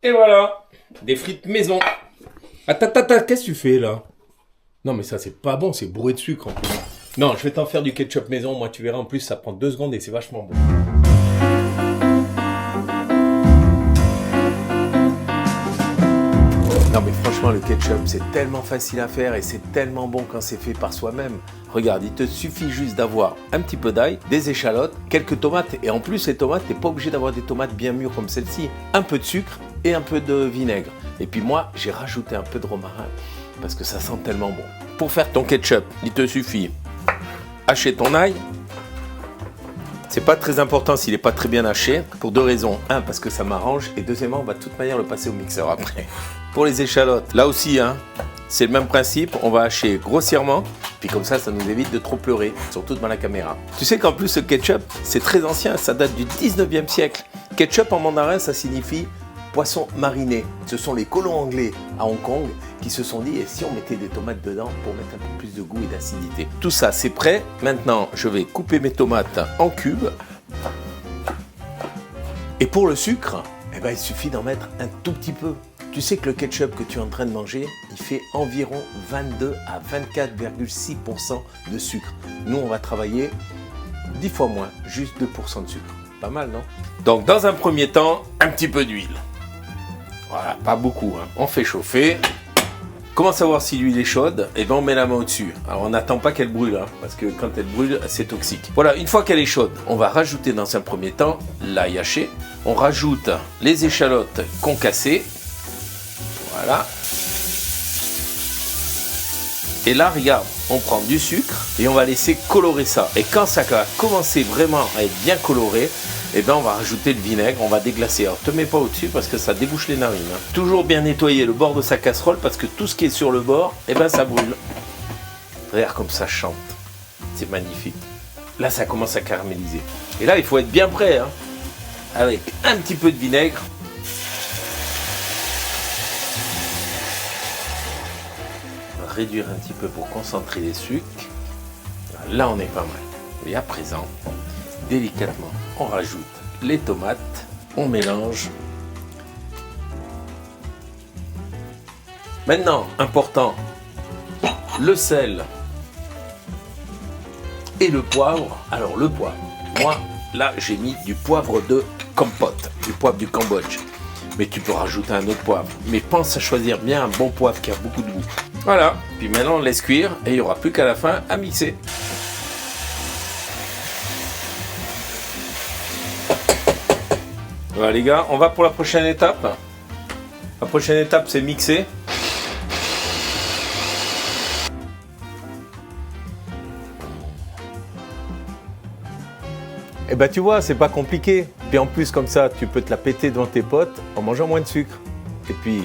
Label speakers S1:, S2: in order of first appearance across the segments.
S1: Et voilà, des frites maison. Attends, qu'est-ce que tu fais là? Non mais ça c'est pas bon, c'est bourré de sucre en plus. Non, je vais t'en faire du ketchup maison, moi tu verras en plus ça prend 2 secondes et c'est vachement bon. Non mais franchement le ketchup c'est tellement facile à faire et c'est tellement bon quand c'est fait par soi-même. Regarde, il te suffit juste d'avoir un petit peu d'ail, des échalotes, quelques tomates et en plus les tomates, t'es pas obligé d'avoir des tomates bien mûres comme celle-ci. Un peu de sucre et un peu de vinaigre. Et puis moi j'ai rajouté un peu de romarin parce que ça sent tellement bon. Pour faire ton ketchup, il te suffit hacher ton ail. C'est pas très important s'il n'est pas très bien haché, pour 2 raisons. 1, parce que ça m'arrange, et deuxièmement, on va de toute manière le passer au mixeur après. Pour les échalotes, là aussi, c'est le même principe, on va hacher grossièrement, puis comme ça nous évite de trop pleurer, surtout devant la caméra. Tu sais qu'en plus, le ketchup, c'est très ancien, ça date du 19e siècle. Ketchup en mandarin, ça signifie poisson mariné. Ce sont les colons anglais à Hong Kong qui se sont dit, et si on mettait des tomates dedans pour mettre un peu plus de goût et d'acidité. Tout ça, c'est prêt. Maintenant, je vais couper mes tomates en cubes. Et pour le sucre, il suffit d'en mettre un tout petit peu. Tu sais que le ketchup que tu es en train de manger, il fait environ 22 à 24,6% de sucre. Nous, on va travailler 10 fois moins, juste 2% de sucre. Pas mal, non? Donc, dans un premier temps, un petit peu d'huile. Voilà, pas beaucoup. On fait chauffer. Comment savoir si l'huile est chaude? On met la main au-dessus. Alors, on n'attend pas qu'elle brûle, parce que quand elle brûle, c'est toxique. Voilà, une fois qu'elle est chaude, on va rajouter dans un premier temps l'ail haché. On rajoute les échalotes concassées. Voilà. Et là, regarde, on prend du sucre et on va laisser colorer ça. Et quand ça va commencer vraiment à être bien coloré, on va rajouter le vinaigre, on va déglacer. Alors, te mets pas au-dessus parce que ça débouche les narines. Toujours bien nettoyer le bord de sa casserole parce que tout ce qui est sur le bord, ça brûle. Regarde comme ça chante. C'est magnifique. Là, ça commence à caraméliser. Et là, il faut être bien prêt, avec un petit peu de vinaigre. On va réduire un petit peu pour concentrer les sucres. Là, on est pas mal. Et à présent, délicatement, on rajoute les tomates, on mélange. Maintenant, important, le sel et le poivre. Alors le poivre, moi là j'ai mis du poivre de compote, du poivre du Cambodge. Mais tu peux rajouter un autre poivre. Mais pense à choisir bien un bon poivre qui a beaucoup de goût. Voilà, puis maintenant on laisse cuire et il n'y aura plus qu'à la fin à mixer. Voilà les gars, on va pour la prochaine étape. La prochaine étape c'est mixer. Tu vois, c'est pas compliqué. Puis en plus comme ça, tu peux te la péter devant tes potes en mangeant moins de sucre. Et puis,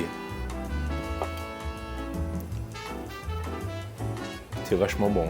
S1: c'est vachement bon.